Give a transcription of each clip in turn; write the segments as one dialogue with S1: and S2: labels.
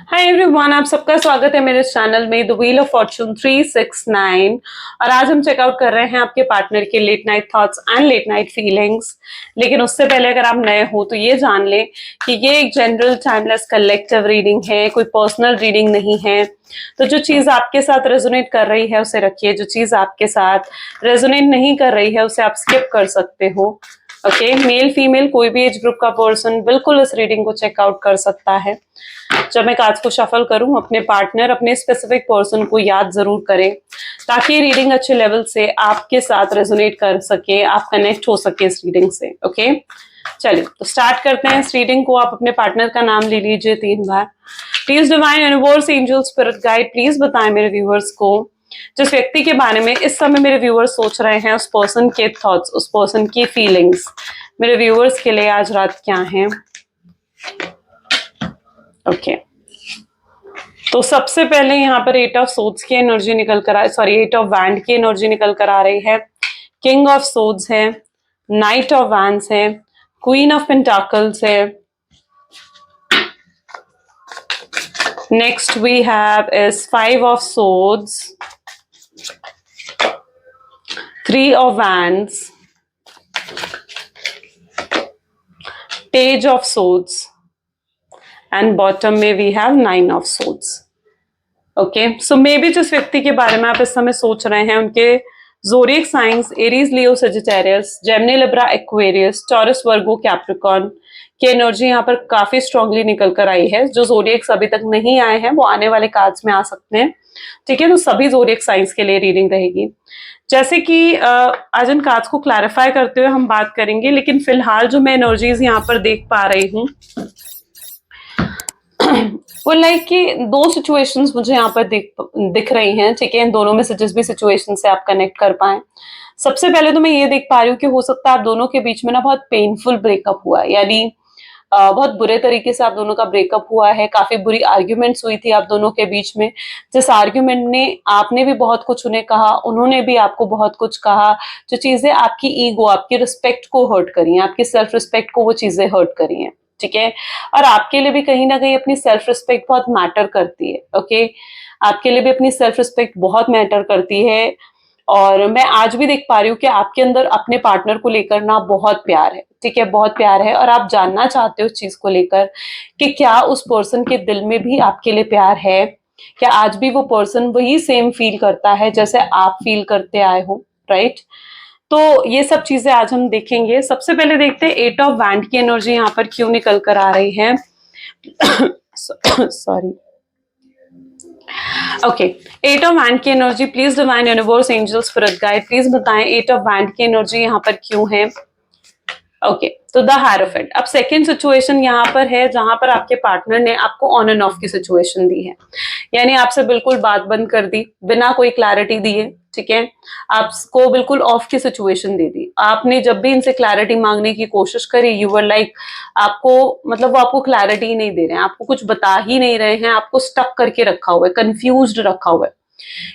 S1: Hi everyone, आप सबका स्वागत है मेरे चैनल में द व्हील ऑफ फॉर्चून 369। और आज हम चेकआउट कर रहे हैं आपके पार्टनर के late night thoughts and late night feelings. लेकिन उससे पहले अगर आप नए हो तो ये जान लें कि ये एक जनरल टाइमलेस कलेक्टिव रीडिंग है, कोई पर्सनल रीडिंग नहीं है। तो जो चीज आपके साथ रेजोनेट कर रही है उसे रखिए, जो चीज आपके साथ रेजोनेट नहीं कर रही है उसे आप स्किप कर सकते हो। ओके, मेल फीमेल कोई भी एज ग्रुप का पर्सन बिल्कुल इस रीडिंग को चेकआउट कर सकता है। जब मैं कार्ड्स को शफल करूं, अपने पार्टनर, अपने स्पेसिफिक पर्सन को याद जरूर करें ताकि ये रीडिंग अच्छे लेवल से आपके साथ रेजोनेट कर सके, आप कनेक्ट हो सके इस रीडिंग से। ओके, चलिए तो स्टार्ट करते हैं इस रीडिंग को। आप अपने पार्टनर का नाम ले लीजिए 3 बार। Please divine universe, angel, spirit guide, please बताएं मेरे व्यूअर्स को जिस व्यक्ति के बारे में इस समय मेरे व्यूअर्स सोच रहे हैं, उस पर्सन के थॉट्स, उस पर्सन की फीलिंग्स मेरे व्यूअर्स के लिए आज रात क्या हैं। ओके, तो सबसे पहले यहाँ पर 8 ऑफ सोड्स की एनर्जी निकल कर सॉरी 8 ऑफ वैंड की एनर्जी निकल कर आ रही है। किंग ऑफ सोड्स है, नाइट ऑफ वैंड्स है, क्वीन ऑफ पेंटाकल्स है। Next we have is 5 of swords, 3 of wands, page of swords and bottom में we have 9 of swords. Okay, so maybe जिस व्यक्ति के बारे में आप इस समय सोच रहे हैं उनके zodiac science Aries, Leo, Sagittarius, Gemini, Libra, Aquarius, Taurus, Virgo, Capricorn की एनर्जी यहाँ पर काफी स्ट्रांगली निकल कर आई है। जो ज़ोडिएक्स अभी तक नहीं आए हैं वो आने वाले कार्ड्स में आ सकते हैं। ठीक है, तो सभी ज़ोडिएक साइंस के लिए रीडिंग रहेगी। जैसे कि आज इन कार्ड्स को क्लैरिफाई करते हुए हम बात करेंगे, लेकिन फिलहाल जो मैं एनर्जीज यहाँ पर देख पा रही हूँ वो लाइक कि 2 सिचुएशंस मुझे यहाँ पर दिख रही हैं। ठीक है, इन दोनों में से जिस भी सिचुएशन से आप कनेक्ट कर पाए। सबसे पहले तो मैं ये देख पा रही हूँ कि हो सकता है आप दोनों के बीच में ना बहुत पेनफुल ब्रेकअप हुआ है, यानी बहुत बुरे तरीके से आप दोनों का ब्रेकअप हुआ है। काफी बुरी आर्ग्यूमेंट्स हुई थी आप दोनों के बीच में, जिस आर्ग्यूमेंट ने आपने भी बहुत कुछ उन्हें कहा, उन्होंने भी आपको बहुत कुछ कहा। जो चीजें आपकी ईगो, आपकी रिस्पेक्ट को हर्ट करी हैं, आपकी सेल्फ रिस्पेक्ट को वो चीजें हर्ट करी हैं। ठीक है, और आपके लिए भी कहीं ना कहीं अपनी सेल्फ रिस्पेक्ट बहुत मैटर करती है। ओके, आपके लिए भी अपनी सेल्फ रिस्पेक्ट बहुत मैटर करती है। और मैं आज भी देख पा रही हूँ कि आपके अंदर अपने पार्टनर को लेकर ना बहुत प्यार है। ठीक है, बहुत प्यार है, और आप जानना चाहते हो उस चीज को लेकर कि क्या उस पर्सन के दिल में भी आपके लिए प्यार है, क्या आज भी वो पर्सन वही सेम फील करता है जैसे आप फील करते आए हो। राइट, तो ये सब चीजें आज हम देखेंगे। सबसे पहले देखते हैं 8 ऑफ वैंड की एनर्जी यहाँ पर क्यों निकल कर आ रही है। सॉरी। ओके, 8 ऑफ वैंड की energy, please divine universe, angel, spirit guide, please बताएं 8 ऑफ वैंड की एनर्जी यहाँ पर क्यों है। ओके, तो द हायरोफेंट। अब सेकेंड सिचुएशन यहाँ पर है जहां पर आपके पार्टनर ने आपको ऑन एंड ऑफ की सिचुएशन दी है, यानी आपसे बिल्कुल बात बंद कर दी बिना कोई क्लैरिटी दिए। ठीक है, आपको बिल्कुल ऑफ की सिचुएशन दे दी। आपने जब भी इनसे क्लैरिटी मांगने की कोशिश करी, यू वर लाइक, आपको मतलब वो आपको क्लैरिटी ही नहीं दे रहे हैं, आपको कुछ बता ही नहीं रहे हैं, आपको स्टक करके रखा हुआ है, कंफ्यूज्ड रखा हुआ है।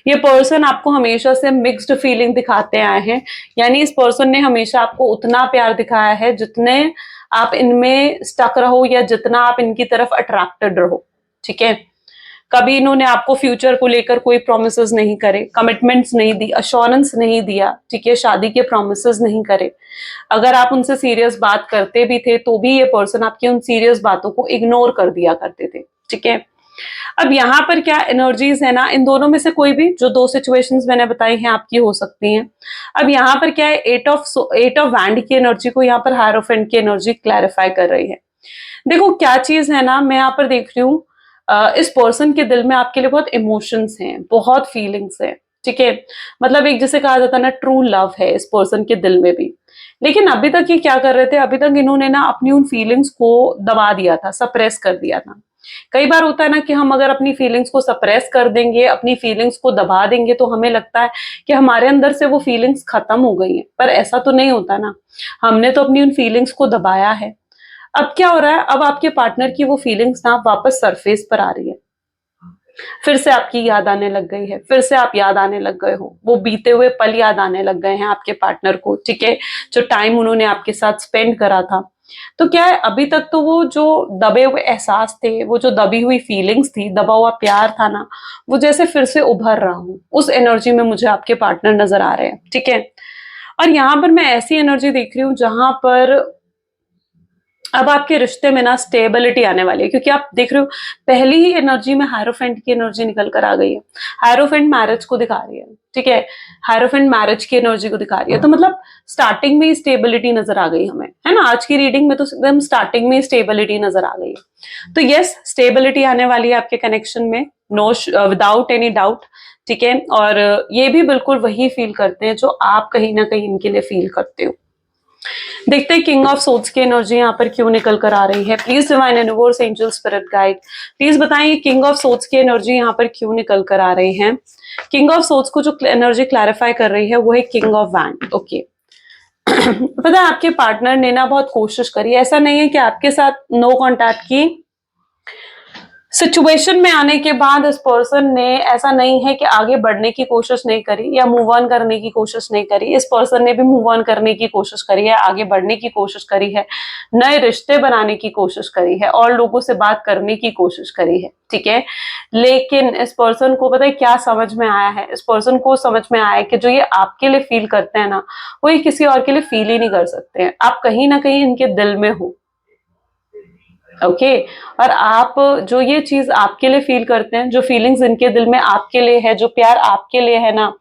S1: ये पर्सन आपको हमेशा से मिक्स्ड फीलिंग दिखाते आए हैं, यानी इस पर्सन ने हमेशा आपको उतना प्यार दिखाया है जितने आप इनमें स्टक रहो या जितना आप इनकी तरफ अट्रैक्टेड रहो। ठीक है, कभी इन्होंने आपको फ्यूचर को लेकर कोई प्रोमिसेस नहीं करे, कमिटमेंट्स नहीं दी, अश्योरेंस नहीं दिया। ठीक है, शादी के प्रोमिसेस नहीं करे। अगर आप उनसे सीरियस बात करते भी थे तो भी ये पर्सन आपकी उन सीरियस बातों को इग्नोर कर दिया करते थे। ठीक है, अब यहाँ पर क्या एनर्जीज है ना, इन दोनों में से कोई भी जो 2 सिचुएशंस मैंने बताई हैं आपकी हो सकती हैं। अब यहाँ पर क्या है, 8 ऑफ वैंड की एनर्जी को यहाँ पर हायरोफेंट की एनर्जी क्लैरिफाई कर रही है। देखो क्या चीज है ना, मैं यहाँ पर देख रही हूँ इस पर्सन के दिल में आपके लिए बहुत इमोशंस हैं, बहुत फीलिंग्स हैं। ठीक है, मतलब एक जिसे कहा जाता है ना, ट्रू लव है इस पर्सन के दिल में भी। लेकिन अभी तक ये क्या कर रहे थे, अभी तक इन्होंने ना अपनी उन फीलिंग्स को दबा दिया था, सप्रेस कर दिया था। कई बार होता है ना कि हम अगर अपनी फीलिंग्स को सप्रेस कर देंगे, अपनी फीलिंग्स को दबा देंगे, तो हमें लगता है कि हमारे अंदर से वो फीलिंग्स खत्म हो गई हैं, पर ऐसा तो नहीं होता ना। हमने तो अपनी उन फीलिंग्स को दबाया है। अब क्या हो रहा है, अब आपके पार्टनर की वो फीलिंग्स ना वापस सरफेस पर आ रही है। फिर से आपकी याद आने लग गई है, फिर से आप याद आने लग गए हो, वो बीते हुए पल याद आने लग गए हैं आपके पार्टनर को। ठीक है, जो टाइम उन्होंने आपके साथ स्पेंड करा था, तो क्या है, अभी तक तो वो जो दबे हुए एहसास थे, वो जो दबी हुई फीलिंग्स थी, दबा हुआ प्यार था ना, वो जैसे फिर से उभर रहा हूँ, उस एनर्जी में मुझे आपके पार्टनर नजर आ रहे हैं, ठीक है। और यहाँ पर मैं ऐसी एनर्जी देख रही हूँ जहां पर अब आपके रिश्ते में ना स्टेबिलिटी आने वाली है, क्योंकि आप देख रहे हो पहली ही एनर्जी में हायरोफेंट की एनर्जी निकल कर आ गई है। हायरोफेंट मैरिज को दिखा रही है, ठीक है। हायरोफेंट मैरिज की एनर्जी को दिखा रही है, तो मतलब स्टार्टिंग में ही स्टेबिलिटी नजर आ गई हमें, है ना। आज की रीडिंग में तो एकदम स्टार्टिंग में स्टेबिलिटी नजर आ गई है। तो यस, स्टेबिलिटी आने वाली है आपके कनेक्शन में, नो, विदाउट एनी डाउट, ठीक है। और ये भी बिल्कुल वही फील करते हैं जो आप कहीं ना कहीं इनके लिए फील करते हो। देखते हैं किंग ऑफ सोर्ड्स की एनर्जी यहाँ पर क्यों निकल कर आ रही है। Please divine universe, angel, spirit guide, please बताएं किंग ऑफ सोर्ड्स की एनर्जी यहाँ पर क्यों निकल कर आ रही है। किंग ऑफ सोर्ड्स को जो एनर्जी क्लैरिफाई कर रही है वो है किंग ऑफ वैंड। ओके, पता है आपके पार्टनर ने ना बहुत कोशिश करी, ऐसा नहीं है कि आपके साथ नो कांटेक्ट की सिचुएशन में आने के बाद इस पर्सन ने, ऐसा नहीं है कि आगे बढ़ने की कोशिश नहीं करी या मूव ऑन करने की कोशिश नहीं करी। इस पर्सन ने भी मूव ऑन करने की कोशिश करी है, आगे बढ़ने की कोशिश करी है, नए रिश्ते बनाने की कोशिश करी है, और लोगों से बात करने की कोशिश करी है, ठीक है। लेकिन इस पर्सन को पता है क्या समझ में आया है, इस पर्सन को समझ में आया है कि जो ये आपके लिए फील करते हैं ना, वो ये किसी और के लिए फील ही नहीं कर सकते हैं। आप कहीं ना कहीं इनके दिल में हो, ओके। और आप जो ये चीज आपके लिए फील करते हैं, जो फीलिंग्स इनके दिल में आपके लिए है, जो प्यार आपके लिए है ना,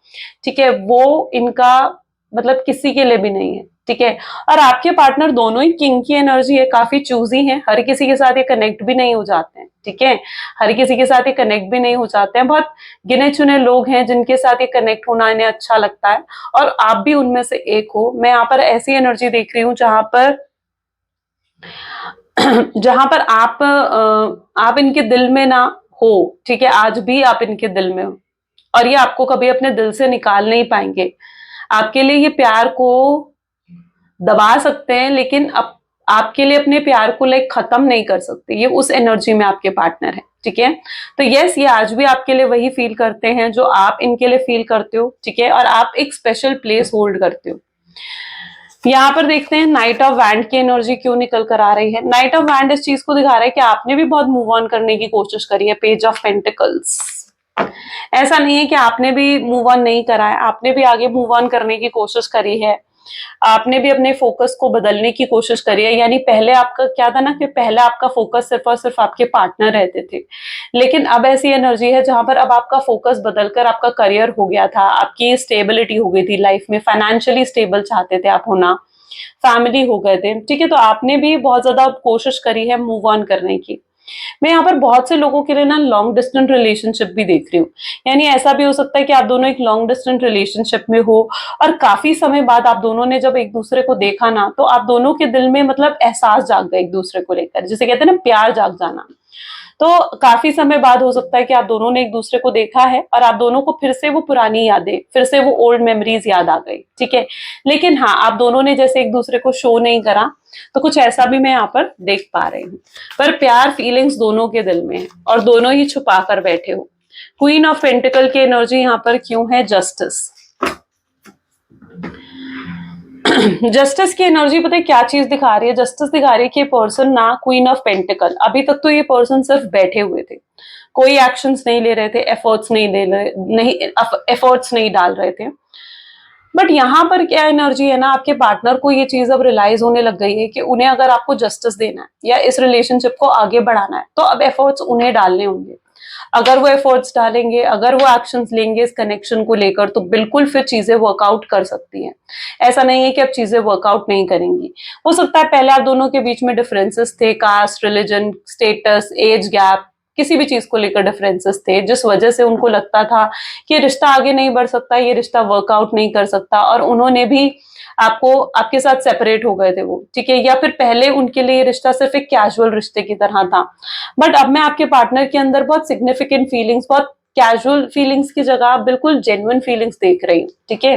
S1: ठीक है, वो इनका मतलब किसी के लिए भी नहीं है, ठीक है। और आपके पार्टनर दोनों ही किंग की एनर्जी है, काफी चूजी हैं, हर किसी के साथ ये कनेक्ट भी नहीं हो जाते हैं, ठीक है। हर किसी के साथ ये कनेक्ट भी नहीं हो जाते हैं, बहुत गिने चुने लोग हैं जिनके साथ ये कनेक्ट होना इन्हें अच्छा लगता है, और आप भी उनमें से एक हो। मैं यहाँ पर ऐसी एनर्जी देख रही हूँ जहां पर आप इनके दिल में ना हो, ठीक है, आज भी आप इनके दिल में हो, और ये आपको कभी अपने दिल से निकाल नहीं पाएंगे। आपके लिए ये प्यार को दबा सकते हैं, लेकिन अब आपके लिए अपने प्यार को लाइक खत्म नहीं कर सकते। ये उस एनर्जी में आपके पार्टनर है, ठीक है। तो यस, ये आज भी आपके लिए वही फील करते हैं जो आप इनके लिए फील करते हो, ठीक है। और आप एक स्पेशल प्लेस होल्ड करते हो। यहाँ पर देखते हैं नाइट ऑफ वैंड की एनर्जी क्यों निकल कर आ रही है। नाइट ऑफ वैंड इस चीज को दिखा रहा है कि आपने भी बहुत मूव ऑन करने की कोशिश करी है। पेज ऑफ पेंटिकल्स, ऐसा नहीं है कि आपने भी मूव ऑन नहीं करा है, आपने भी आगे मूव ऑन करने की कोशिश करी है, आपने भी अपने फोकस को बदलने की कोशिश करी है। यानी पहले आपका क्या था ना, कि पहले आपका फोकस सिर्फ और सिर्फ आपके पार्टनर रहते थे, लेकिन अब ऐसी एनर्जी है जहां पर अब आपका फोकस बदलकर आपका करियर हो गया था, आपकी स्टेबिलिटी हो गई थी लाइफ में, फाइनेंशियली स्टेबल चाहते थे आप होना, फैमिली हो गए थे, ठीक है। तो आपने भी बहुत ज्यादा कोशिश करी है मूव ऑन करने की। मैं यहाँ पर बहुत से लोगों के लिए ना लॉन्ग डिस्टेंस रिलेशनशिप भी देख रही हूँ। यानी ऐसा भी हो सकता है कि आप दोनों एक लॉन्ग डिस्टेंस रिलेशनशिप में हो, और काफी समय बाद आप दोनों ने जब एक दूसरे को देखा ना, तो आप दोनों के दिल में मतलब एहसास जाग गया एक दूसरे को लेकर, जिसे कहते हैं ना प्यार जाग जाना। तो काफी समय बाद हो सकता है कि आप दोनों ने एक दूसरे को देखा है, और आप दोनों को फिर से वो पुरानी यादें, फिर से वो ओल्ड मेमोरीज याद आ गई, ठीक है। लेकिन हाँ, आप दोनों ने जैसे एक दूसरे को शो नहीं करा, तो कुछ ऐसा भी मैं यहाँ पर देख पा रही हूँ। पर प्यार फीलिंग्स दोनों के दिल में है, और दोनों ही छुपा कर बैठे हो। क्वीन ऑफ पेंटिकल की एनर्जी यहाँ पर क्यों है। जस्टिस, जस्टिस की एनर्जी पता है क्या चीज दिखा रही है। जस्टिस दिखा रही है कि पर्सन ना, क्वीन ऑफ पेंटिकल, अभी तक तो ये पर्सन सिर्फ बैठे हुए थे, कोई एक्शंस नहीं ले रहे थे, एफर्ट्स नहीं डाल रहे थे। बट यहाँ पर क्या एनर्जी है ना, आपके पार्टनर को ये चीज अब रियलाइज होने लग गई है कि उन्हें अगर आपको जस्टिस देना है या इस रिलेशनशिप को आगे बढ़ाना है, तो अब एफर्ट्स उन्हें डालने होंगे। अगर वो एफर्ट्स डालेंगे, अगर वो एक्शंस लेंगे इस कनेक्शन को लेकर, तो बिल्कुल फिर चीजें वर्कआउट कर सकती हैं। ऐसा नहीं है कि अब चीजें वर्कआउट नहीं करेंगी। हो सकता है पहले आप दोनों के बीच में डिफरेंसेस थे, caste, religion, status, age gap, किसी भी चीज को लेकर डिफरेंसेस थे, जिस वजह से उनको लगता था कि ये रिश्ता आगे नहीं बढ़ सकता, ये रिश्ता वर्कआउट नहीं कर सकता, और उन्होंने भी आपके साथ सेपरेट हो गए थे वो, ठीक है। या फिर पहले उनके लिए ये रिश्ता सिर्फ एक कैजुअल रिश्ते की तरह था, बट अब मैं आपके पार्टनर के अंदर बहुत सिग्निफिकेंट फीलिंग्स, बहुत कैजुअल फीलिंग्स की जगह बिल्कुल जेन्युइन फीलिंग्स देख रही हूँ, ठीक है।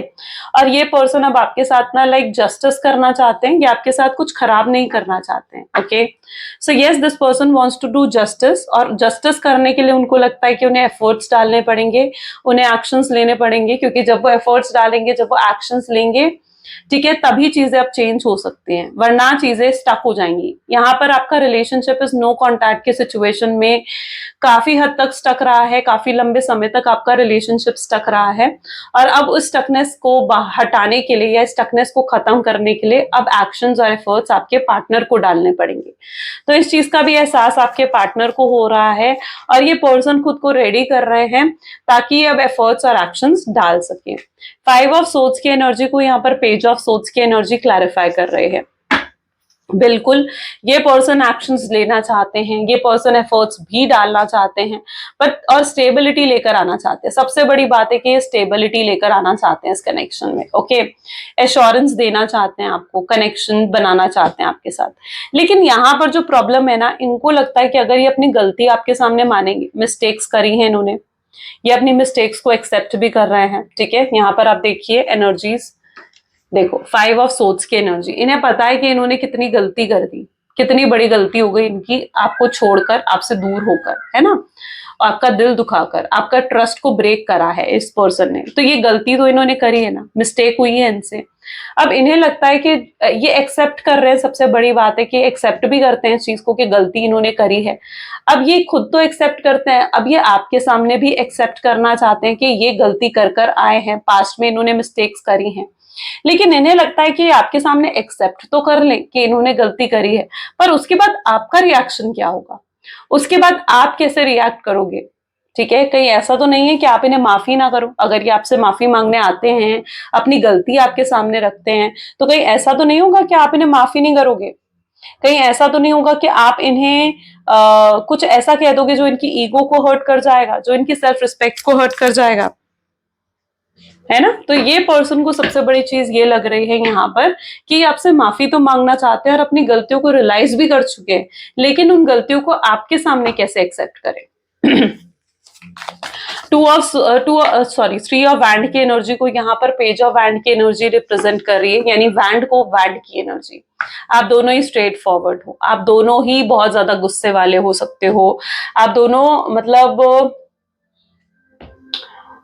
S1: और ये पर्सन अब आपके साथ ना लाइक जस्टिस करना चाहते हैं, या आपके साथ कुछ खराब नहीं करना चाहते हैं, okay. So yes, this person wants to do justice, और जस्टिस करने के लिए उनको लगता है कि उन्हें एफर्ट्स डालने पड़ेंगे, उन्हें एक्शंस लेने पड़ेंगे, क्योंकि जब वो एफर्ट्स डालेंगे, जब वो एक्शंस लेंगे, ठीक है, तभी चीजें अब चेंज हो सकती हैं, वरना चीजें स्टक हो जाएंगी। यहाँ पर आपका रिलेशनशिप इज नो कॉन्टैक्ट के सिचुएशन में काफी हद तक स्टक रहा है, काफी लंबे समय तक आपका रिलेशनशिप स्टक रहा है, और अब उस स्टकनेस को हटाने के लिए या स्टकनेस को खत्म करने के लिए अब एक्शंस और एफर्ट्स आपके पार्टनर को डालने पड़ेंगे। तो इस चीज का भी एहसास आपके पार्टनर को हो रहा है, और ये पर्सन खुद को रेडी कर रहे हैं ताकि अब एफर्ट्स और एक्शंस डाल सके। 5 ऑफ सोर्ड्स की एनर्जी को यहाँ पर पेज ऑफ सोर्ड्स की एनर्जी क्लैरिफाई कर रहे हैं। बिल्कुल, ये पर्सन एक्शंस लेना चाहते हैं, ये पर्सन एफर्ट्स भी डालना चाहते हैं, बट और स्टेबिलिटी लेकर आना चाहते हैं। सबसे बड़ी बात है कि ये स्टेबिलिटी लेकर आना चाहते हैं इस कनेक्शन में। ओके, एश्योरेंस देना चाहते हैं आपको, कनेक्शन बनाना चाहते हैं आपके साथ। लेकिन यहाँ पर जो प्रॉब्लम है ना, इनको लगता है कि अगर ये अपनी गलती आपके सामने मानेंगे, मिस्टेक्स करी हैं इन्होंने, ये अपनी मिस्टेक्स को एक्सेप्ट भी कर रहे हैं। ठीक है, यहाँ पर आप देखिए एनर्जीज, देखो 5 ऑफ सोर्ड्स की एनर्जी, इन्हें पता है कि इन्होंने कितनी गलती कर दी, कितनी बड़ी गलती हो गई इनकी, आपको छोड़कर, आपसे दूर होकर, है ना, आपका दिल दुखाकर, आपका ट्रस्ट को ब्रेक करा है इस पर्सन ने। तो ये गलती तो इन्होंने करी है ना, मिस्टेक हुई है इनसे। अब इन्हें लगता है कि ये एक्सेप्ट कर रहे हैं, सबसे बड़ी बात है कि एक्सेप्ट भी करते हैं इस चीज को कि गलती इन्होंने करी है। अब ये खुद तो एक्सेप्ट करते हैं, अब ये आपके सामने भी एक्सेप्ट करना चाहते हैं कि ये गलती कर कर आए हैं, पास्ट में इन्होंने मिस्टेक्स करी हैं। लेकिन इन्हें लगता है कि आपके सामने एक्सेप्ट तो कर लें कि इन्होंने गलती करी है, पर उसके बाद आपका रिएक्शन क्या होगा, उसके बाद आप कैसे रिएक्ट करोगे। ठीक है, कहीं ऐसा तो नहीं है कि आप इन्हें माफी ना करो। अगर ये आपसे माफी मांगने आते हैं, अपनी गलती आपके सामने रखते हैं, तो कहीं ऐसा तो नहीं होगा कि आप इन्हें माफी नहीं करोगे। कहीं ऐसा तो नहीं होगा कि आप इन्हें कुछ ऐसा कह दोगे जो इनकी ईगो को हर्ट कर जाएगा, जो इनकी सेल्फ रिस्पेक्ट को हर्ट कर जाएगा, है ना। तो ये पर्सन को सबसे बड़ी चीज ये लग रही है यहाँ पर कि आपसे माफी तो मांगना चाहते हैं और अपनी गलतियों को रियलाइज भी कर चुके हैं, लेकिन उन गलतियों को आपके सामने कैसे एक्सेप्ट करें। 3 ऑफ वैंड की एनर्जी को यहाँ पर पेज ऑफ वैंड की एनर्जी रिप्रेजेंट कर रही है, यानी वैंड को वैंड की एनर्जी। आप दोनों ही स्ट्रेट फॉरवर्ड हो, आप दोनों ही बहुत ज्यादा गुस्से वाले हो सकते हो, आप दोनों मतलब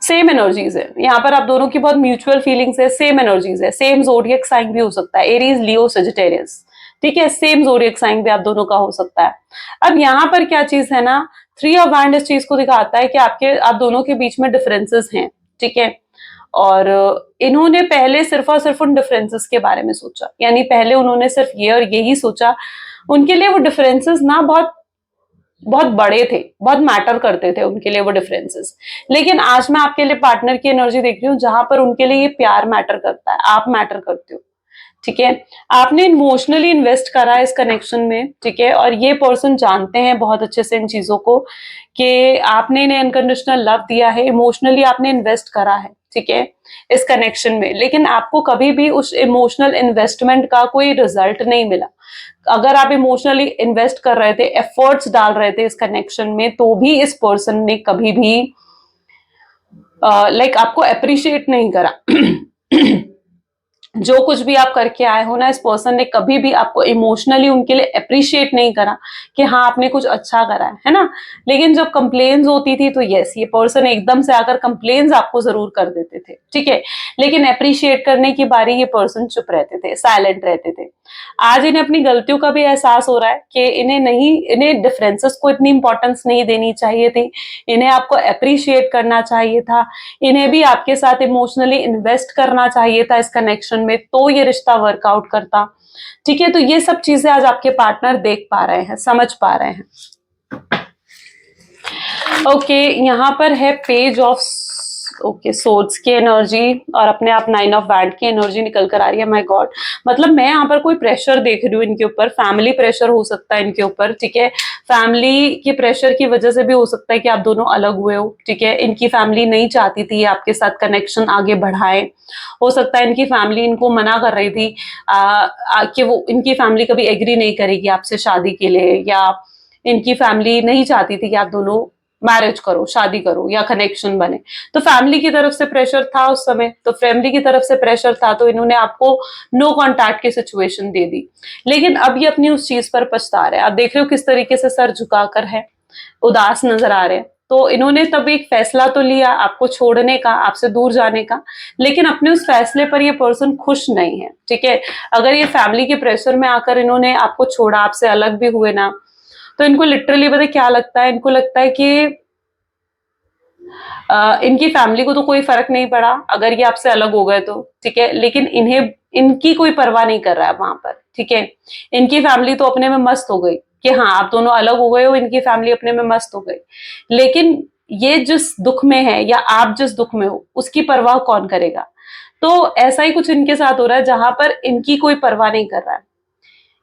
S1: सेम एनर्जीज है यहाँ पर, आप दोनों की बहुत म्यूचुअल फीलिंग्स है, सेम एनर्जीज है, सेम जोडियक साइन भी हो सकता है, एरीज, लियो, सजिटेरियस। ठीक है, सेम जोडियक साइन भी आप दोनों का हो सकता है। अब यहाँ पर क्या चीज है ना, 3 ऑफ वैंड इस चीज को दिखाता है कि आप दोनों के बीच में डिफरेंसेस हैं। ठीक है, और इन्होंने पहले सिर्फ और सिर्फ उन डिफरेंसेस के बारे में सोचा, यानी पहले उन्होंने सिर्फ ये और यही सोचा, उनके लिए वो डिफरेंसेस ना बहुत बहुत बड़े थे, बहुत मैटर करते थे उनके लिए वो डिफरेंसेस। लेकिन आज मैं आपके लिए पार्टनर की एनर्जी देख रही हूँ जहां पर उनके लिए ये प्यार मैटर करता है, आप मैटर करते हो। ठीक है, आपने इमोशनली इन्वेस्ट करा है इस कनेक्शन में। ठीक है, और ये पर्सन जानते हैं बहुत अच्छे से इन चीजों को कि आपने इन्हें अनकंडीशनल लव दिया है, इमोशनली आपने इन्वेस्ट करा है। ठीक है, इस कनेक्शन में, लेकिन आपको कभी भी उस इमोशनल इन्वेस्टमेंट का कोई रिजल्ट नहीं मिला। अगर आप इमोशनली इन्वेस्ट कर रहे थे, एफर्ट्स डाल रहे थे इस कनेक्शन में, तो भी इस पर्सन ने कभी भी आपको अप्रिशिएट नहीं करा। जो कुछ भी आप करके आए हो ना, इस पर्सन ने कभी भी आपको इमोशनली उनके लिए अप्रिशिएट नहीं करा कि हाँ आपने कुछ अच्छा करा है ना। लेकिन जब कंप्लेन्स होती थी तो यस, ये पर्सन एकदम से आकर कंप्लेन्स आपको जरूर कर देते थे। ठीक है, लेकिन अप्रिशिएट करने की बारी ये पर्सन चुप रहते थे, साइलेंट रहते थे। आज इन्हें अपनी गलतियों का भी एहसास हो रहा है कि इन्हें डिफरेंसेस को इतनी इंपॉर्टेंस नहीं देनी चाहिए थी, इन्हें आपको अप्रिशिएट करना चाहिए था, इन्हें भी आपके साथ इमोशनली इन्वेस्ट करना चाहिए था इस कनेक्शन में, तो ये रिश्ता वर्कआउट करता। ठीक है, तो ये सब चीजें आज आपके पार्टनर देख पा रहे हैं, समझ पा रहे हैं। ओके, यहाँ पर है पेज ऑफ सोर्ड्स की एनर्जी और अपने आप 9 ऑफ वैंड की एनर्जी निकल कर आ रही है। माय गॉड, मतलब मैं यहाँ पर कोई प्रेशर देख रही हूँ इनके ऊपर, फैमिली प्रेशर हो सकता है इनके ऊपर। ठीक है, फैमिली के प्रेशर की वजह से भी हो सकता है कि आप दोनों अलग हुए हो। ठीक है, इनकी फैमिली नहीं चाहती थी आपके साथ कनेक्शन आगे बढ़ाए, हो सकता है इनकी फैमिली इनको मना कर रही थी कि वो, इनकी फैमिली कभी एग्री नहीं करेगी आपसे शादी के लिए, या इनकी फैमिली नहीं चाहती थी कि आप दोनों मैरिज करो, शादी करो या कनेक्शन बने। तो फैमिली की तरफ से प्रेशर था उस समय, तो फैमिली की तरफ से प्रेशर था, तो इन्होंने आपको नो कॉन्टैक्ट की सिचुएशन दे दी। लेकिन अब ये अपनी उस चीज पर पछता रहे हैं। आप देख रहे हो किस तरीके से सर झुकाकर है, उदास नजर आ रहे हैं। तो इन्होंने तब एक फैसला तो लिया आपको छोड़ने का, आपसे दूर जाने का, लेकिन अपने उस फैसले पर ये पर्सन खुश नहीं है, ठीक है। अगर ये फैमिली के प्रेशर में आकर इन्होंने आपको छोड़ा, आपसे अलग भी हुए ना, तो इनको लिटरली पता क्या लगता है, इनको लगता है कि इनकी फैमिली को तो कोई फर्क नहीं पड़ा अगर ये आपसे अलग हो गए तो, ठीक है, लेकिन इन्हें इनकी कोई परवाह नहीं कर रहा है वहां पर, ठीक है। इनकी फैमिली तो अपने में मस्त हो गई कि हाँ आप दोनों अलग हो गए हो, इनकी फैमिली अपने में मस्त हो गई, लेकिन ये जिस दुख में है या आप जिस दुख में हो उसकी परवाह कौन करेगा। तो ऐसा ही कुछ इनके साथ हो रहा है जहां पर इनकी कोई परवाह नहीं कर रहा है,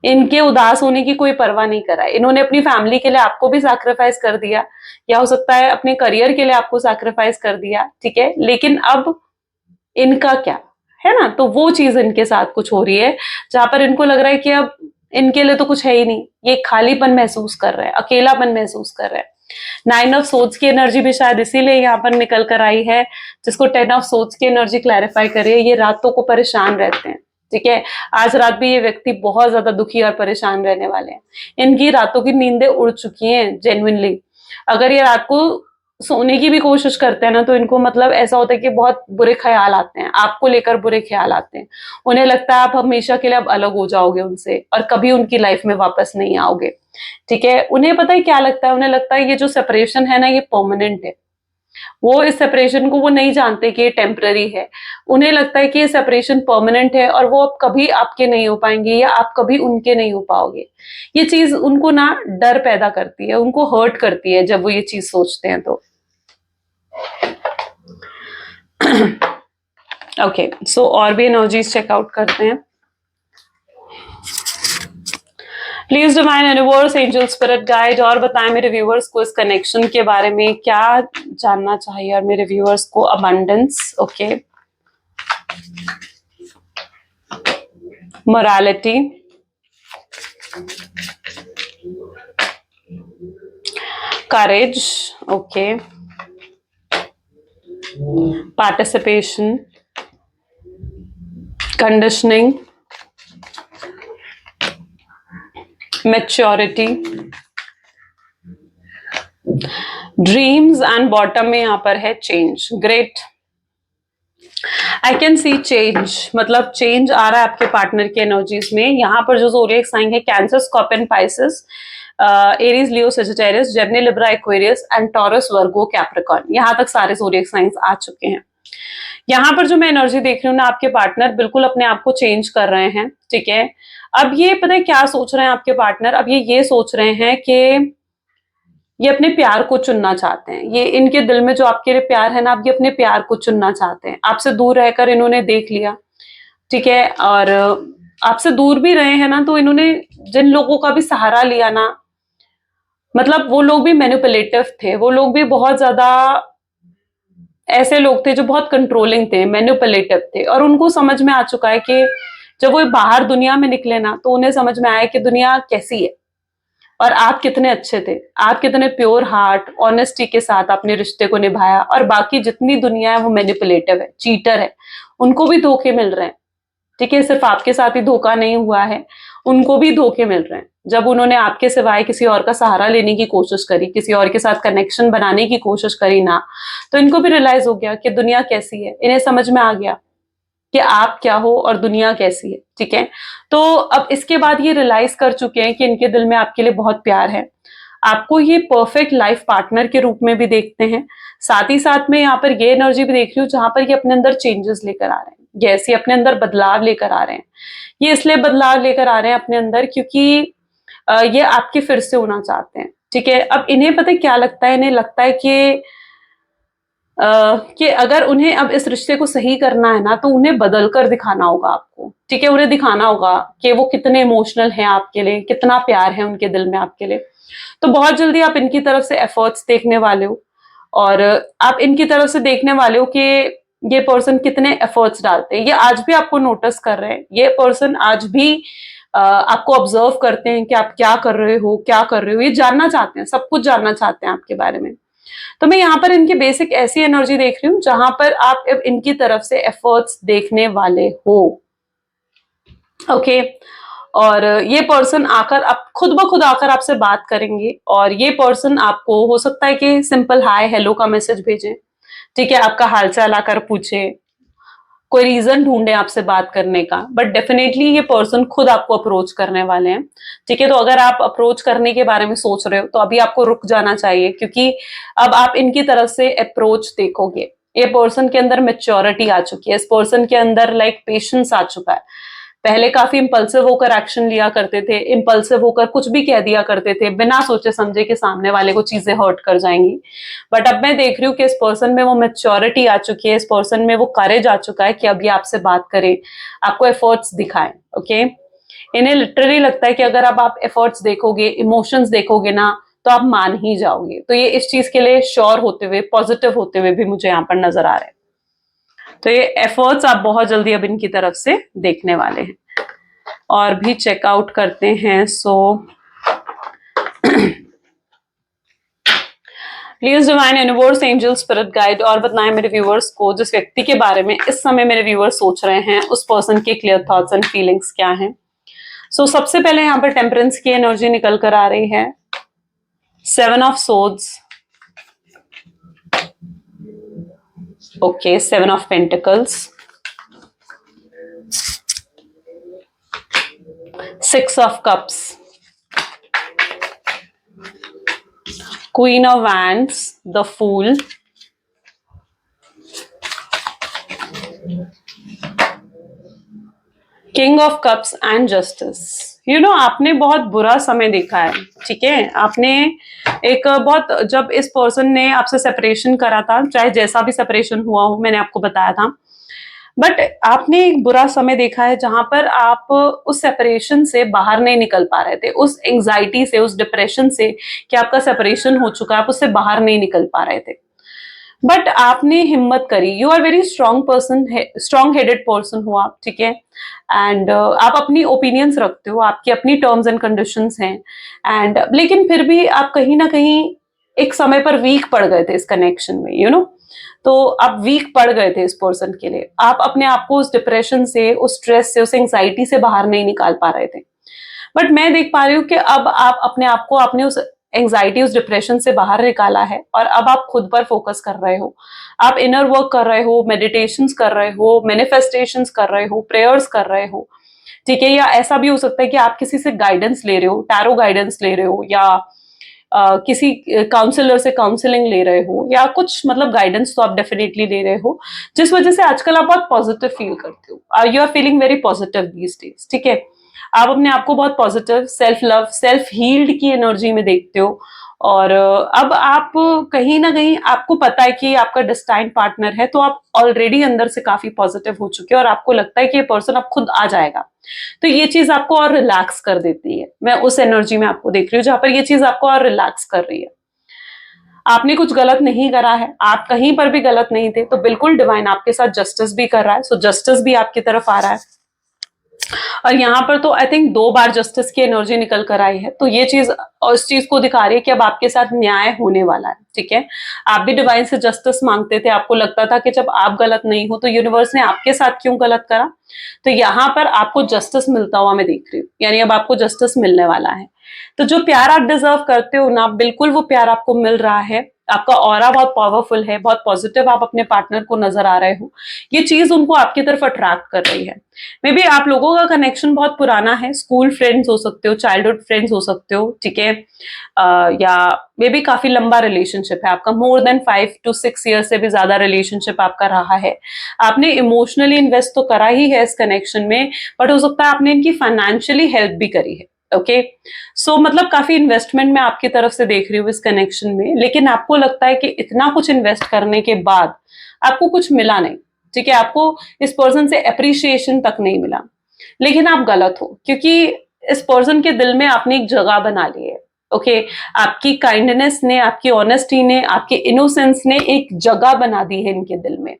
S1: इनके उदास होने की कोई परवाह नहीं करा है। इन्होंने अपनी फैमिली के लिए आपको भी सैक्रिफाइस कर दिया, या हो सकता है अपने करियर के लिए आपको सैक्रिफाइस कर दिया, ठीक है, लेकिन अब इनका क्या है ना। तो वो चीज इनके साथ कुछ हो रही है जहां पर इनको लग रहा है कि अब इनके लिए तो कुछ है ही नहीं, ये खालीपन महसूस कर रहे हैं, अकेलापन महसूस कर रहे हैं। 9 ऑफ सोर्ड्स की एनर्जी भी शायद इसीलिए यहाँ पर निकल कर आई है, जिसको 10 ऑफ सोर्ड्स की एनर्जी क्लैरिफाई करे। ये रातों को परेशान रहते हैं, ठीक है। आज रात भी ये व्यक्ति बहुत ज्यादा दुखी और परेशान रहने वाले हैं। इनकी रातों की नींदें उड़ चुकी हैं जेन्युइनली। अगर ये रात को सोने की भी कोशिश करते हैं ना, तो इनको मतलब ऐसा होता है कि बहुत बुरे ख्याल आते हैं, आपको लेकर बुरे ख्याल आते हैं। उन्हें लगता है आप हमेशा के लिए अब अलग हो जाओगे उनसे और कभी उनकी लाइफ में वापस नहीं आओगे, ठीक है। उन्हें पता है क्या लगता है, उन्हें लगता है ये जो सेपरेशन है ना ये परमानेंट है। वो इस सेपरेशन को वो नहीं जानते कि ये टेम्पररी है। उन्हें लगता है कि ये सेपरेशन परमानेंट है और वो अब कभी आपके नहीं हो पाएंगे या आप कभी उनके नहीं हो पाओगे। ये चीज उनको ना डर पैदा करती है, उनको हर्ट करती है जब वो ये चीज सोचते हैं तो। ओके, सो और भी एनर्जीज चेकआउट करते हैं। Please divine universe, angel, spirit guide, और बताएं मेरे व्यूअर्स को इस कनेक्शन के बारे में क्या जानना चाहिए, और मेरे व्यूअर्स को abundance, okay, morality, courage, okay, participation, conditioning, maturity, dreams, and bottom में यहां पर है change. Great, I can see change, मतलब चेंज आ रहा है आपके पार्टनर के एनर्जीज में। यहाँ पर जो ज़ोडिएक साइन है cancer, scorpion, Pisces, Aries, Leo, Sagittarius, Gemini, Libra, Aquarius and taurus, Virgo, Capricorn, यहाँ तक सारे ज़ोडिएक साइंस आ चुके हैं। यहाँ पर जो मैं एनर्जी देख रही हूँ ना, आपके पार्टनर बिल्कुल अपने आप को चेंज कर रहे हैं, ठीक है। अब ये पता है क्या सोच रहे हैं आपके पार्टनर, अब ये सोच रहे हैं कि ये अपने प्यार को चुनना चाहते हैं। ये इनके दिल में जो आपके लिए प्यार है ना, अब ये अपने प्यार को चुनना चाहते हैं। आपसे दूर रहकर इन्होंने देख लिया, ठीक है, और आपसे दूर भी रहे हैं ना, तो इन्होंने जिन लोगों का भी सहारा लिया ना, मतलब वो लोग भी मैनिपुलेटिव थे, वो लोग भी बहुत ज्यादा ऐसे लोग थे जो बहुत कंट्रोलिंग थे, मैनिपुलेटिव थे, और उनको समझ में आ चुका है कि जब वो बाहर दुनिया में निकले ना, तो उन्हें समझ में आया कि दुनिया कैसी है और आप कितने अच्छे थे, आप कितने प्योर हार्ट, ऑनेस्टी के साथ अपने रिश्ते को निभाया, और बाकी जितनी दुनिया है वो मैनिपुलेटिव है, चीटर है, उनको भी धोखे मिल रहे हैं, ठीक है। सिर्फ आपके साथ ही धोखा नहीं हुआ है, उनको भी धोखे मिल रहे हैं। जब उन्होंने आपके सिवाय किसी और का सहारा लेने की कोशिश करी, किसी और के साथ कनेक्शन बनाने की कोशिश करी ना, तो इनको भी रियलाइज हो गया कि दुनिया कैसी है, इन्हें समझ में आ गया कि आप क्या हो और दुनिया कैसी है, ठीक है। तो अब इसके बाद ये रियलाइज कर चुके हैं कि इनके दिल में आपके लिए बहुत प्यार है, आपको ये परफेक्ट लाइफ पार्टनर के रूप में भी देखते हैं। साथ ही साथ में यहाँ पर ये एनर्जी भी देख रही हूँ जहां पर ये अपने अंदर चेंजेस लेकर आ रहे हैं, जैसे अपने अंदर बदलाव लेकर आ रहे हैं। ये इसलिए बदलाव लेकर आ रहे हैं अपने अंदर क्योंकि ये आपके फिर से होना चाहते हैं, ठीक है। अब इन्हें पता है क्या लगता है, इन्हें लगता है कि अगर उन्हें अब इस रिश्ते को सही करना है ना, तो उन्हें बदल कर दिखाना होगा आपको, ठीक है। उन्हें दिखाना होगा कि वो कितने इमोशनल हैं आपके लिए, कितना प्यार है उनके दिल में आपके लिए। तो बहुत जल्दी आप इनकी तरफ से एफर्ट्स देखने वाले हो, और आप इनकी तरफ से देखने वाले हो कि ये पर्सन कितने एफर्ट्स डालते हैं। ये आज भी आपको नोटिस कर रहे हैं, ये पर्सन आज भी आपको ऑब्जर्व करते हैं कि आप क्या कर रहे हो, क्या कर रहे हो, ये जानना चाहते हैं, सब कुछ जानना चाहते हैं आपके बारे में। तो मैं यहाँ पर इनकी बेसिक ऐसी एनर्जी देख रही हूँ जहां पर आप इनकी तरफ से एफर्ट्स देखने वाले हो, ओके। और ये पर्सन आकर आप खुद ब खुद आकर आपसे बात करेंगे, और ये पर्सन आपको हो सकता है कि सिंपल हाय हेलो का मैसेज भेजें, ठीक है, आपका हालचाल आकर पूछे, कोई रीजन ढूंढे आपसे बात करने का, बट डेफिनेटली ये पर्सन खुद आपको अप्रोच करने वाले हैं, ठीक है। तो अगर आप अप्रोच करने के बारे में सोच रहे हो तो अभी आपको रुक जाना चाहिए, क्योंकि अब आप इनकी तरफ से अप्रोच देखोगे। ये पर्सन के अंदर मेच्योरिटी आ चुकी है, इस पर्सन के अंदर लाइक पेशेंस आ चुका है। पहले काफी इम्पल्सिव होकर एक्शन लिया करते थे, इम्पल्सिव होकर कुछ भी कह दिया करते थे बिना सोचे समझे कि सामने वाले को चीजें हर्ट कर जाएंगी। बट अब मैं देख रही हूँ कि इस पर्सन में वो मेच्योरिटी आ चुकी है, इस पर्सन में वो करेज आ चुका है कि अभी आपसे बात करे, आपको एफर्ट्स दिखाएं। ओके, इन्हें लिटरली लगता है कि अगर अब आप एफर्ट्स देखोगे, इमोशंस देखोगे ना, तो आप मान ही जाओगे। तो ये इस चीज के लिए श्योर होते हुए, पॉजिटिव होते हुए भी मुझे यहाँ पर नजर आ रहे हैं। तो ये एफर्ट्स आप बहुत जल्दी अब इनकी तरफ से देखने वाले हैं। और भी चेकआउट करते हैं। So please divine universe angel spirit guide और बताएं मेरे व्यूअर्स को, जिस व्यक्ति के बारे में इस समय मेरे व्यूअर्स सोच रहे हैं, उस पर्सन के क्लियर थॉट्स एंड फीलिंग्स क्या हैं। सो सबसे पहले यहाँ पर टेम्परेंस की एनर्जी निकल कर आ रही है, 7 of swords, okay, 7 of pentacles, 6 of cups, Queen of Wands, the Fool, King of Cups and Justice। आपने बहुत बुरा समय देखा है, ठीक है। आपने एक बहुत, जब इस पर्सन ने आपसे सेपरेशन करा था, चाहे जैसा भी सेपरेशन हुआ हो, मैंने आपको बताया था, बट आपने एक बुरा समय देखा है जहां पर आप उस सेपरेशन से बाहर नहीं निकल पा रहे थे, उस एंजाइटी से, उस डिप्रेशन से कि आपका सेपरेशन हो चुका है, आप उससे बाहर नहीं निकल पा रहे थे। बट आपने हिम्मत करी। You are very strong person, strong headed person हो आप, ठीक है। एंड आप अपनी ओपिनियंस रखते हो, आपकी अपनी टर्म्स एंड कंडीशंस हैं, एंड लेकिन फिर भी आप कहीं ना कहीं एक समय पर वीक पड़ गए थे इस कनेक्शन में, तो आप वीक पड़ गए थे इस पर्सन के लिए। आप अपने आप को उस डिप्रेशन से, उस स्ट्रेस से, उस एंग्जाइटी से बाहर नहीं निकाल पा रहे थे। बट मैं देख पा रही हूँ कि अब आप अपने आप को, आपने उस एंग्जाइटी, उस डिप्रेशन से बाहर निकाला है, और अब आप खुद पर फोकस कर रहे हो। आप इनर वर्क कर रहे हो, मेडिटेशंस कर रहे हो, मैनिफेस्टेशंस कर रहे हो, प्रेयर्स कर रहे हो, ठीक है। या ऐसा भी हो सकता है कि आप किसी से गाइडेंस ले रहे हो, टैरो गाइडेंस ले रहे हो, या किसी काउंसलर से काउंसलिंग ले रहे हो, या कुछ मतलब गाइडेंस तो आप डेफिनेटली ले रहे हो, जिस वजह से आजकल आप बहुत पॉजिटिव फील करते हो। You are feeling very positive these days, ठीक है। आप अपने आप को बहुत positive, self love, self healed की एनर्जी में देखते हो। और अब आप कहीं ना कहीं, आपको पता है कि आपका डिस्टाइन पार्टनर है, तो आप ऑलरेडी अंदर से काफी पॉजिटिव हो चुके हैं, और आपको लगता है कि ये पर्सन अब खुद आ जाएगा। तो ये चीज आपको और रिलैक्स कर देती है। मैं उस एनर्जी में आपको देख रही हूँ जहां पर ये चीज आपको और रिलैक्स कर रही है। आपने कुछ गलत नहीं करा है, आप कहीं पर भी गलत नहीं थे, तो बिल्कुल डिवाइन आपके साथ जस्टिस भी कर रहा है। सो जस्टिस भी आपकी तरफ आ रहा है, और यहाँ पर तो आई थिंक 2 बार जस्टिस की एनर्जी निकल कर आई है। तो ये चीज और इस चीज को दिखा रही है कि अब आपके साथ न्याय होने वाला है, ठीक है। आप भी डिवाइन से जस्टिस मांगते थे, आपको लगता था कि जब आप गलत नहीं हो तो यूनिवर्स ने आपके साथ क्यों गलत करा। तो यहाँ पर आपको जस्टिस मिलता हुआ मैं देख रही हूँ, यानी अब आपको जस्टिस मिलने वाला है। तो जो प्यार आप डिजर्व करते हो ना, बिल्कुल वो प्यार आपको मिल रहा है। आपका ऑरा बहुत पावरफुल है, बहुत पॉजिटिव आप अपने पार्टनर को नजर आ रहे हो। ये चीज उनको आपकी तरफ अट्रैक्ट कर रही है। मे बी आप लोगों का कनेक्शन बहुत पुराना है, स्कूल फ्रेंड्स हो सकते हो, चाइल्डहुड फ्रेंड्स हो सकते हो, ठीक है। या मे बी काफी लंबा रिलेशनशिप है आपका, मोर देन 5 to 6 ईयर से भी ज्यादा रिलेशनशिप आपका रहा है। आपने इमोशनली इन्वेस्ट तो करा ही है इस कनेक्शन में, बट हो सकता है आपने इनकी फाइनेंशियली हेल्प भी करी है। ओके, सो मतलब काफी इन्वेस्टमेंट मैं आपकी तरफ से देख रही हूँ इस कनेक्शन में, लेकिन आपको लगता है कि इतना कुछ इन्वेस्ट करने के बाद आपको कुछ मिला नहीं, ठीक है। आपको इस पर्सन से अप्रिशिएशन तक नहीं मिला, लेकिन आप गलत हो, क्योंकि इस पर्सन के दिल में आपने एक जगह बना ली है। ओके, आपकी काइंडनेस ने, आपकी ऑनेस्टी ने, आपके इनोसेंस ने एक जगह बना दी है इनके दिल में,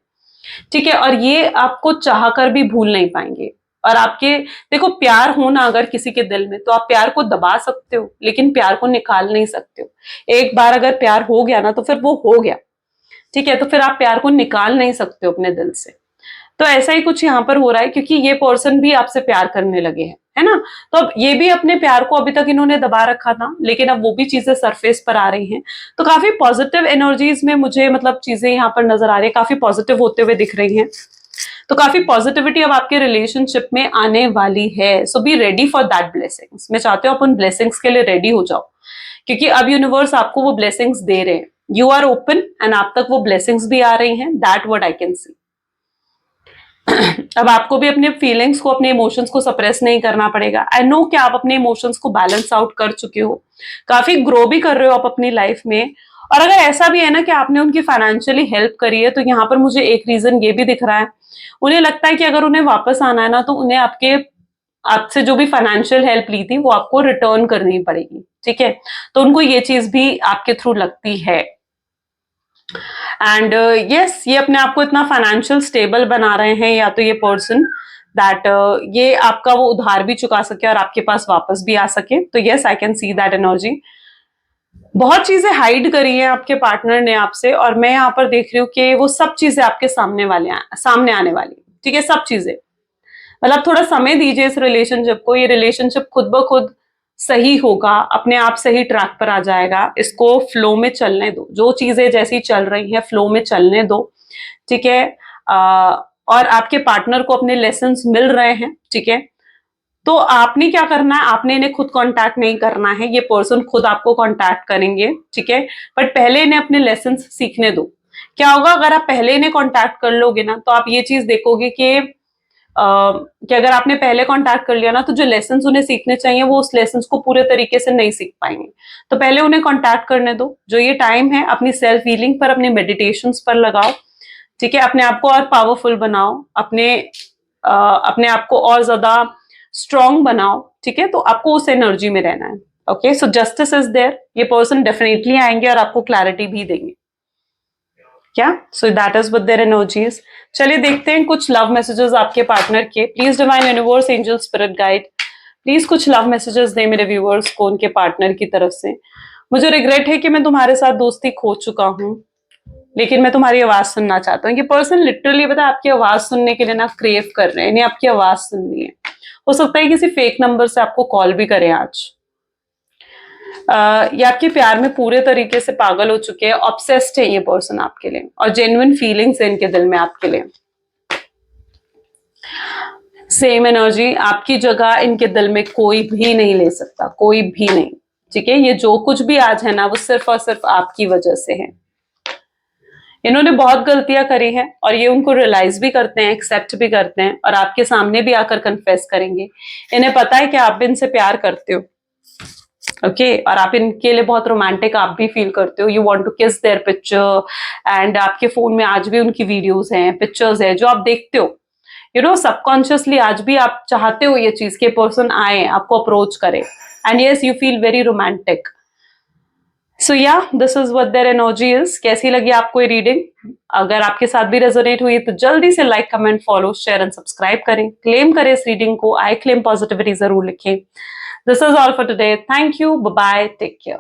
S1: ठीक है। और ये आपको चाहकर भी भूल नहीं पाएंगे। और आपके, देखो, प्यार हो ना अगर किसी के दिल में, तो आप प्यार को दबा सकते हो, लेकिन प्यार को निकाल नहीं सकते हो। एक बार अगर प्यार हो गया ना, तो फिर वो हो गया, ठीक है। तो फिर आप प्यार को निकाल नहीं सकते हो अपने दिल से। तो ऐसा ही कुछ यहाँ पर हो रहा है, क्योंकि ये पर्सन भी आपसे प्यार करने लगे हैं, है ना। तो अब ये भी अपने प्यार को अभी तक इन्होंने दबा रखा था, लेकिन अब वो भी चीजें सरफेस पर आ रही हैं। तो काफी पॉजिटिव एनर्जीज में मुझे मतलब चीजें यहाँ पर नजर आ रही है, काफी पॉजिटिव होते हुए दिख रही हैं। तो काफी पॉजिटिविटी अब आपके रिलेशनशिप में आने वाली है। So be ready for that blessings. मैं चाहती हूँ आप उन ब्लेसिंग्स के लिए रेडी हो जाओ, क्योंकि अब यूनिवर्स आपको वो ब्लेसिंग्स दे रहे हैं। यू आर ओपन एंड आप तक वो ब्लेसिंग्स भी आ रही हैं, that what I can see. अब आपको भी अपने फीलिंग्स को, अपने इमोशंस को सप्रेस नहीं करना पड़ेगा। आई नो कि आप अपने इमोशंस को बैलेंस आउट कर चुके हो, काफी ग्रो भी कर रहे हो आप अपनी लाइफ में। और अगर ऐसा भी है ना कि आपने उनकी फाइनेंशियली हेल्प करी है, तो यहाँ पर मुझे एक रीजन ये भी दिख रहा है, उन्हें लगता है कि अगर उन्हें वापस आना है ना, तो उन्हें आपसे जो भी फाइनेंशियल हेल्प ली थी वो आपको रिटर्न करनी पड़ेगी, ठीक है। तो उनको ये चीज भी आपके थ्रू लगती है। एंड यस, ये अपने आप को इतना फाइनेंशियल स्टेबल बना रहे हैं, या तो ये पर्सन दैट ये आपका वो उधार भी चुका सके और आपके पास वापस भी आ सके। तो yes, I can see that energy. बहुत चीजें हाइड करी है आपके पार्टनर ने आपसे, और मैं यहाँ पर देख रही हूँ कि वो सब चीजें आपके सामने आने वाली, ठीक है, सब चीजें। मतलब थोड़ा समय दीजिए इस रिलेशनशिप को, ये रिलेशनशिप खुद ब खुद सही होगा, अपने आप सही ट्रैक पर आ जाएगा। इसको फ्लो में चलने दो, जो चीजें जैसी चल रही हैं फ्लो में चलने दो, ठीक है। और आपके पार्टनर को अपने लेसन्स मिल रहे हैं, ठीक है। तो आपने क्या करना है, आपने इन्हें खुद कांटेक्ट नहीं करना है, ये पर्सन खुद आपको कांटेक्ट करेंगे, ठीक है। बट पहले इन्हें अपने लेसन्स सीखने दो। क्या होगा अगर आप पहले इन्हें कांटेक्ट कर लोगे ना, तो आप ये चीज देखोगे कि अगर आपने पहले कांटेक्ट कर लिया ना, तो जो लेसन्स उन्हें सीखने चाहिए वो उस लेसन्स को पूरे तरीके से नहीं सीख पाएंगे। तो पहले उन्हें कांटेक्ट करने दो। जो ये टाइम है अपनी सेल्फ हीलिंग पर, अपने मेडिटेशंस पर लगाओ, ठीक है। अपने आप को और पावरफुल बनाओ, अपने आप को और ज्यादा स्ट्रॉन्ग बनाओ, ठीक है। तो आपको उस एनर्जी में रहना है। Okay, so justice is there. ये पर्सन डेफिनेटली आएंगे और आपको क्लैरिटी भी देंगे, क्या। So that is with their energies. चलिए देखते हैं कुछ लव मैसेजेस आपके पार्टनर के। Please divine universe, angel, spirit guide, please कुछ लव मैसेजेस दें मेरे व्यूअर्स को उनके पार्टनर की तरफ से। मुझे रिग्रेट है कि मैं तुम्हारे साथ दोस्ती खो चुका हूं, लेकिन मैं तुम्हारी आवाज सुनना चाहता हूँ। ये पर्सन लिटरली पता है आपकी आवाज सुनने के लिए ना क्रेव कर रहे हैं, इन्हें आपकी आवाज सुननी है। हो सकता है किसी फेक नंबर से आपको कॉल भी करें आज। ये आपके प्यार में पूरे तरीके से पागल हो चुके हैं, ऑब्सेस्ड है ये पर्सन आपके लिए, और जेन्युइन फीलिंग्स है इनके दिल में आपके लिए। सेम एनर्जी, आपकी जगह इनके दिल में कोई भी नहीं ले सकता, कोई भी नहीं, ठीक है। ये जो कुछ भी आज है ना, वो सिर्फ और सिर्फ आपकी वजह से है। इन्होंने बहुत गलतियां करी हैं और ये उनको रियलाइज भी करते हैं, एक्सेप्ट भी करते हैं, और आपके सामने भी आकर कन्फेस करेंगे। इन्हें पता है कि आप भी इनसे प्यार करते हो, ओके। और आप इनके लिए बहुत रोमांटिक आप भी फील करते हो। यू वांट टू किस देयर पिक्चर, एंड आपके फोन में आज भी उनकी वीडियोस हैं, पिक्चर्स है जो आप देखते हो। यू नो सबकॉन्शियसली आज भी आप चाहते हो ये चीज के पर्सन आए, आपको अप्रोच करे, and yes you feel very romantic. So yeah this is what their energy is. कैसी लगी आपको ये रीडिंग? अगर आपके साथ भी रेजोनेट हुई तो जल्दी से like, comment, follow, share and subscribe करें। क्लेम करें इस रीडिंग को, आई क्लेम पॉजिटिविटी जरूर लिखें। This is all for today. Thank you, bye bye, take care.